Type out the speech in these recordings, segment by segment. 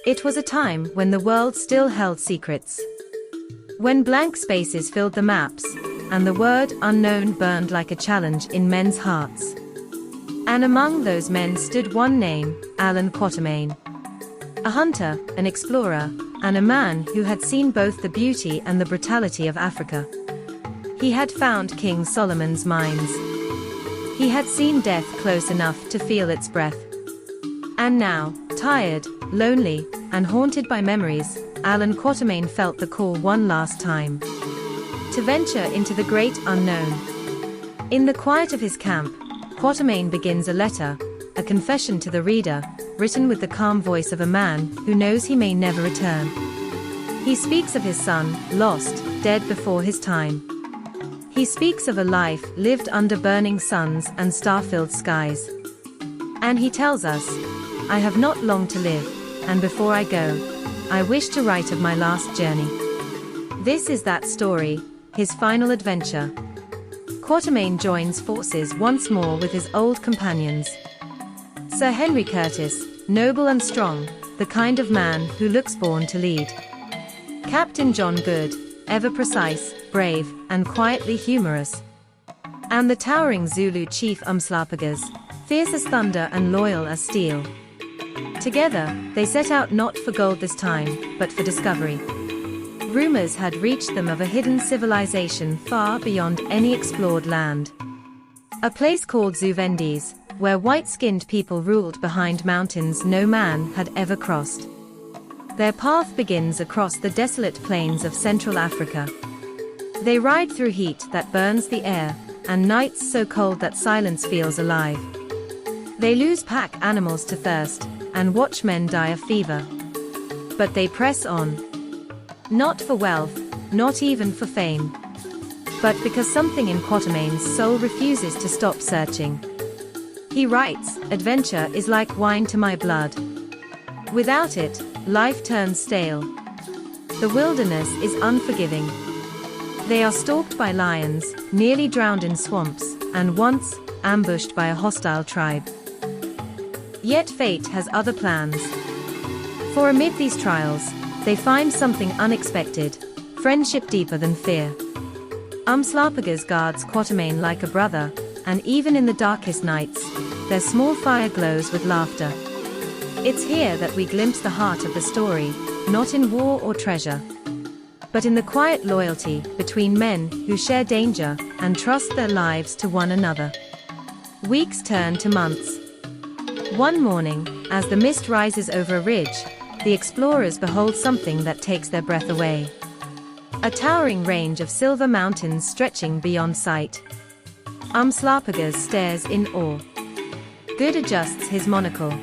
It was a time when the world still held secrets. When blank spaces filled the maps, and the word unknown burned like a challenge in men's hearts. And among those men stood one name, Allan Quatermain. A hunter, an explorer, and a man who had seen both the beauty and the brutality of Africa. He had found King Solomon's mines. He had seen death close enough to feel its breath. And now, tired, lonely, and haunted by memories, Allan Quatermain felt the call one last time. To venture into the great unknown. In the quiet of his camp, Quatermain begins a letter, a confession to the reader, written with the calm voice of a man who knows he may never return. He speaks of his son, lost, dead before his time. He speaks of a life lived under burning suns and star-filled skies. And he tells us, "I have not long to live, and before I go, I wish to write of my last journey." This is that story, his final adventure. Quatermain joins forces once more with his old companions. Sir Henry Curtis, noble and strong, the kind of man who looks born to lead. Captain John Good, ever precise, brave, and quietly humorous. And the towering Zulu chief Umslapagas, fierce as thunder and loyal as steel. Together, they set out not for gold this time, but for discovery. Rumors had reached them of a hidden civilization far beyond any explored land. A place called Zu-Vendis, where white-skinned people ruled behind mountains no man had ever crossed. Their path begins across the desolate plains of Central Africa. They ride through heat that burns the air, and nights so cold that silence feels alive. They lose pack animals to thirst, and watch men die of fever. But they press on. Not for wealth, not even for fame. But because something in Quatermain's soul refuses to stop searching. He writes, "Adventure is like wine to my blood. Without it, life turns stale. The wilderness is unforgiving. They are stalked by lions, nearly drowned in swamps, and once, ambushed by a hostile tribe. Yet fate has other plans. For amid these trials, they find something unexpected, friendship deeper than fear. Umslapagas guards Quatermain like a brother, and even in the darkest nights, their small fire glows with laughter. It's here that we glimpse the heart of the story, not in war or treasure, but in the quiet loyalty between men who share danger and trust their lives to one another. Weeks turn to months. One morning, as the mist rises over a ridge, the explorers behold something that takes their breath away. A towering range of silver mountains stretching beyond sight. Umslapagas stares in awe. Good adjusts his monocle.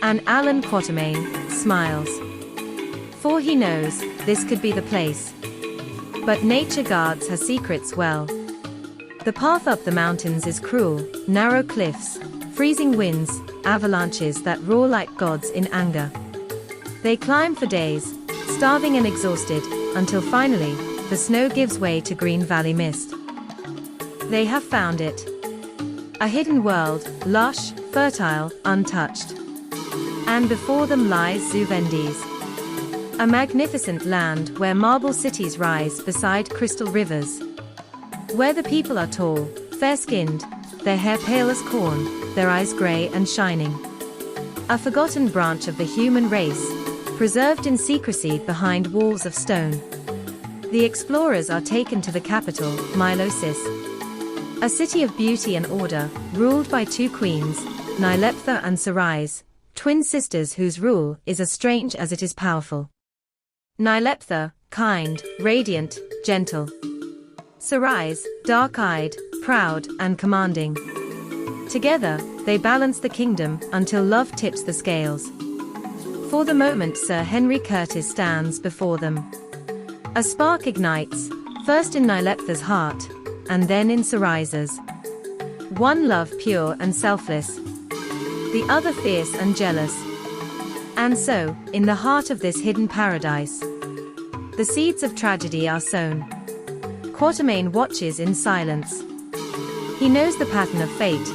And Allan Quatermain smiles. For he knows, this could be the place. But nature guards her secrets well. The path up the mountains is cruel, narrow cliffs, freezing winds, avalanches that roar like gods in anger. They climb for days, starving and exhausted, until finally, the snow gives way to green valley mist. They have found it. A hidden world, lush, fertile, untouched. And before them lies Zu-Vendis. A magnificent land where marble cities rise beside crystal rivers. Where the people are tall, fair-skinned, their hair pale as corn, their eyes grey and shining. A forgotten branch of the human race, preserved in secrecy behind walls of stone. The explorers are taken to the capital, Nyleptha. A city of beauty and order, ruled by two queens, Nyleptha and Sorais, twin sisters whose rule is as strange as it is powerful. Nyleptha, kind, radiant, gentle. Sorais, dark-eyed, proud, and commanding. Together, they balance the kingdom until love tips the scales. For the moment Sir Henry Curtis stands before them. A spark ignites, first in Nyleptha's heart, and then in Sorais's. One love pure and selfless, the other fierce and jealous. And so, in the heart of this hidden paradise, the seeds of tragedy are sown. Quatermain watches in silence. He knows the pattern of fate,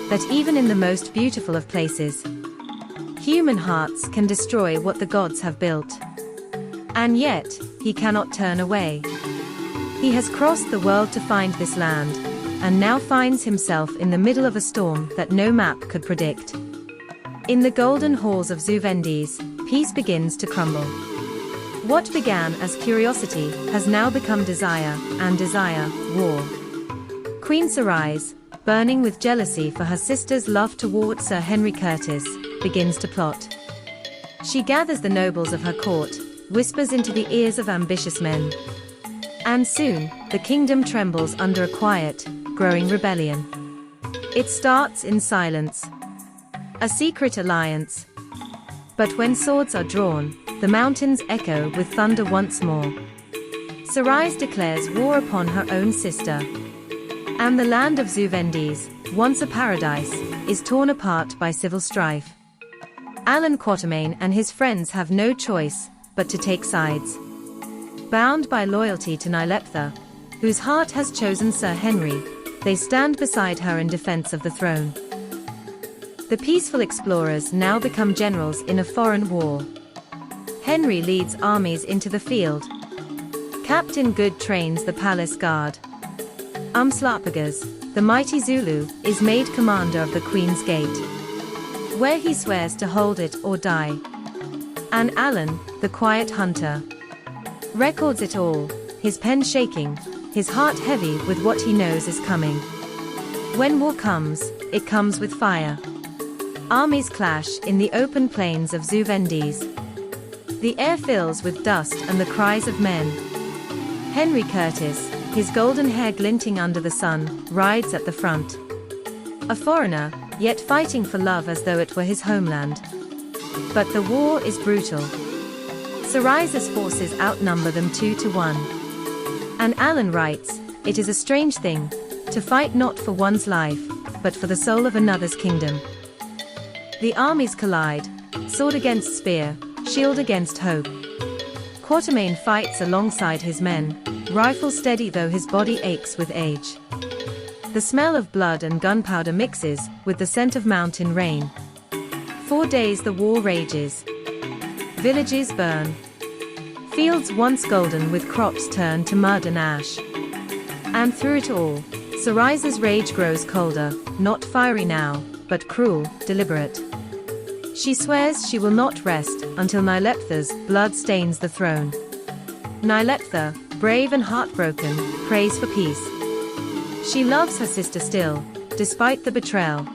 that even in the most beautiful of places, Human hearts can destroy what the gods have built. And yet, he cannot turn away. He has crossed the world to find this land, and now finds himself in the middle of a storm that no map could predict. In the golden halls of Zu-Vendis, peace begins to crumble. What began as curiosity has now become desire, and desire, war. Queen Sorais, burning with jealousy for her sister's love toward Sir Henry Curtis, begins to plot. She gathers the nobles of her court, whispers into the ears of ambitious men. And soon, the kingdom trembles under a quiet, growing rebellion. It starts in silence. A secret alliance. But when swords are drawn, the mountains echo with thunder once more. Sorais declares war upon her own sister. And the land of Zu-Vendis, once a paradise, is torn apart by civil strife. Allan Quatermain and his friends have no choice but to take sides. Bound by loyalty to Nyleptha, whose heart has chosen Sir Henry, they stand beside her in defense of the throne. The peaceful explorers now become generals in a foreign war. Henry leads armies into the field. Captain Good trains the palace guard. Umslapagas, the mighty Zulu, is made commander of the Queen's Gate, where he swears to hold it or die. And Allan, the quiet hunter, records it all, his pen shaking, his heart heavy with what he knows is coming. When war comes, it comes with fire. Armies clash in the open plains of Zu-Vendis. The air fills with dust and the cries of men. Henry Curtis, his golden hair glinting under the sun, rides at the front. A foreigner, yet fighting for love as though it were his homeland. But the war is brutal. Sorais' forces outnumber them 2-1. And Allan writes, "It is a strange thing, to fight not for one's life, but for the soul of another's kingdom." The armies collide, sword against spear, shield against hope. Quatermain fights alongside his men, rifle steady though his body aches with age. The smell of blood and gunpowder mixes with the scent of mountain rain. 4 days the war rages. Villages burn. Fields once golden with crops turn to mud and ash. And through it all, Sorais' rage grows colder, not fiery now, but cruel, deliberate. She swears she will not rest until Nyleptha's blood stains the throne. Nyleptha, brave and heartbroken, prays for peace. She loves her sister still, despite the betrayal.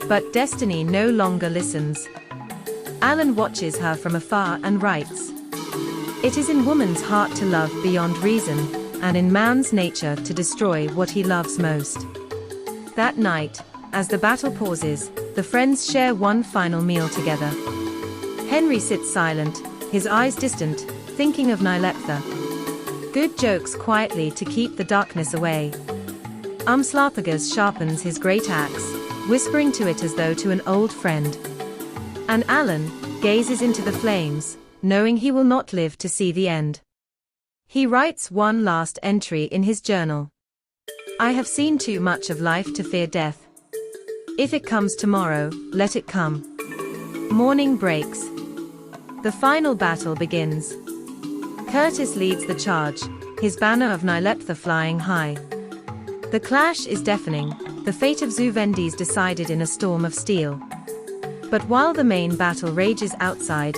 But destiny no longer listens. Allan watches her from afar and writes, "It is in woman's heart to love beyond reason, and in man's nature to destroy what he loves most." That night, as the battle pauses, the friends share one final meal together. Henry sits silent, his eyes distant, thinking of Nyleptha. Good jokes quietly to keep the darkness away. Umslapagas sharpens his great axe, whispering to it as though to an old friend. And Allan gazes into the flames, knowing he will not live to see the end. He writes one last entry in his journal. "I have seen too much of life to fear death. If it comes tomorrow, let it come." Morning breaks. The final battle begins. Curtis leads the charge, his banner of Nyleptha flying high. The clash is deafening, the fate of Zu-Vendis decided in a storm of steel. But while the main battle rages outside,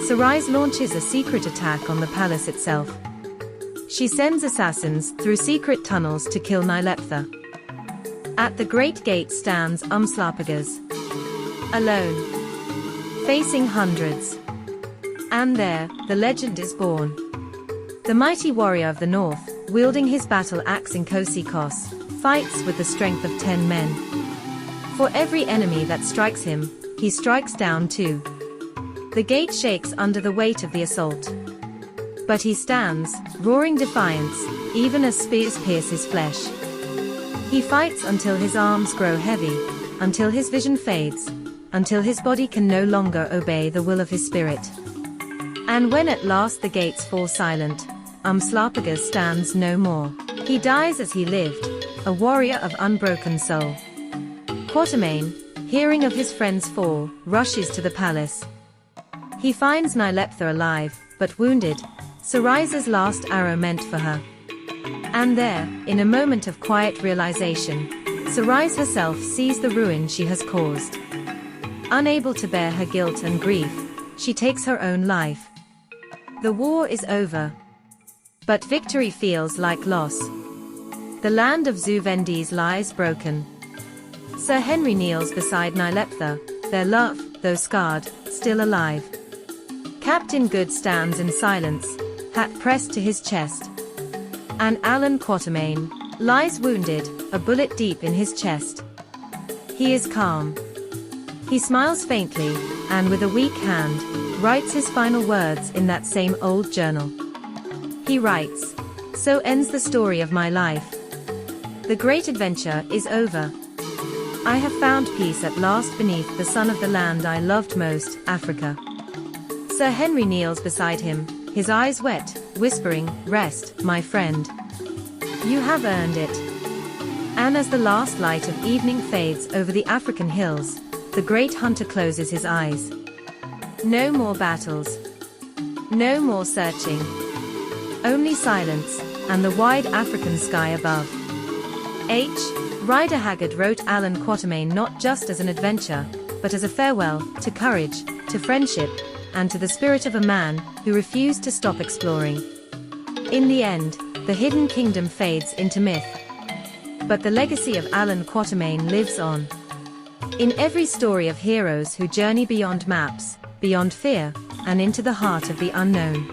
Sorais launches a secret attack on the palace itself. She sends assassins through secret tunnels to kill Nyleptha. At the great gate stands Umslapagas, alone, facing hundreds. And there, the legend is born. The mighty warrior of the north, wielding his battle axe in Kosikos, fights with the strength of 10 men. For every enemy that strikes him, he strikes down 2. The gate shakes under the weight of the assault. But he stands, roaring defiance, even as spears pierce his flesh. He fights until his arms grow heavy, until his vision fades, until his body can no longer obey the will of his spirit. And when at last the gates fall silent, Umslapagas stands no more. He dies as he lived, a warrior of unbroken soul. Quatermain, hearing of his friend's fall, rushes to the palace. He finds Nyleptha alive, but wounded, Sorais' last arrow meant for her. And there, in a moment of quiet realization, Sorais herself sees the ruin she has caused. Unable to bear her guilt and grief, she takes her own life. The war is over. But victory feels like loss. The land of Zu-Vendis lies broken. Sir Henry kneels beside Nyleptha, their love, though scarred, still alive. Captain Good stands in silence, hat pressed to his chest. And Allan Quatermain lies wounded, a bullet deep in his chest. He is calm. He smiles faintly, and with a weak hand, writes his final words in that same old journal. He writes, "So ends the story of my life. The great adventure is over. I have found peace at last beneath the sun of the land I loved most, Africa." Sir Henry kneels beside him, his eyes wet, whispering, "Rest, my friend. You have earned it." And as the last light of evening fades over the African hills, the great hunter closes his eyes. No more battles. No more searching. Only silence, and the wide African sky above. Rider Haggard wrote Allan Quatermain not just as an adventure, but as a farewell to courage, to friendship, and to the spirit of a man who refused to stop exploring. In the end, the hidden kingdom fades into myth. But the legacy of Allan Quatermain lives on. In every story of heroes who journey beyond maps, beyond fear, and into the heart of the unknown.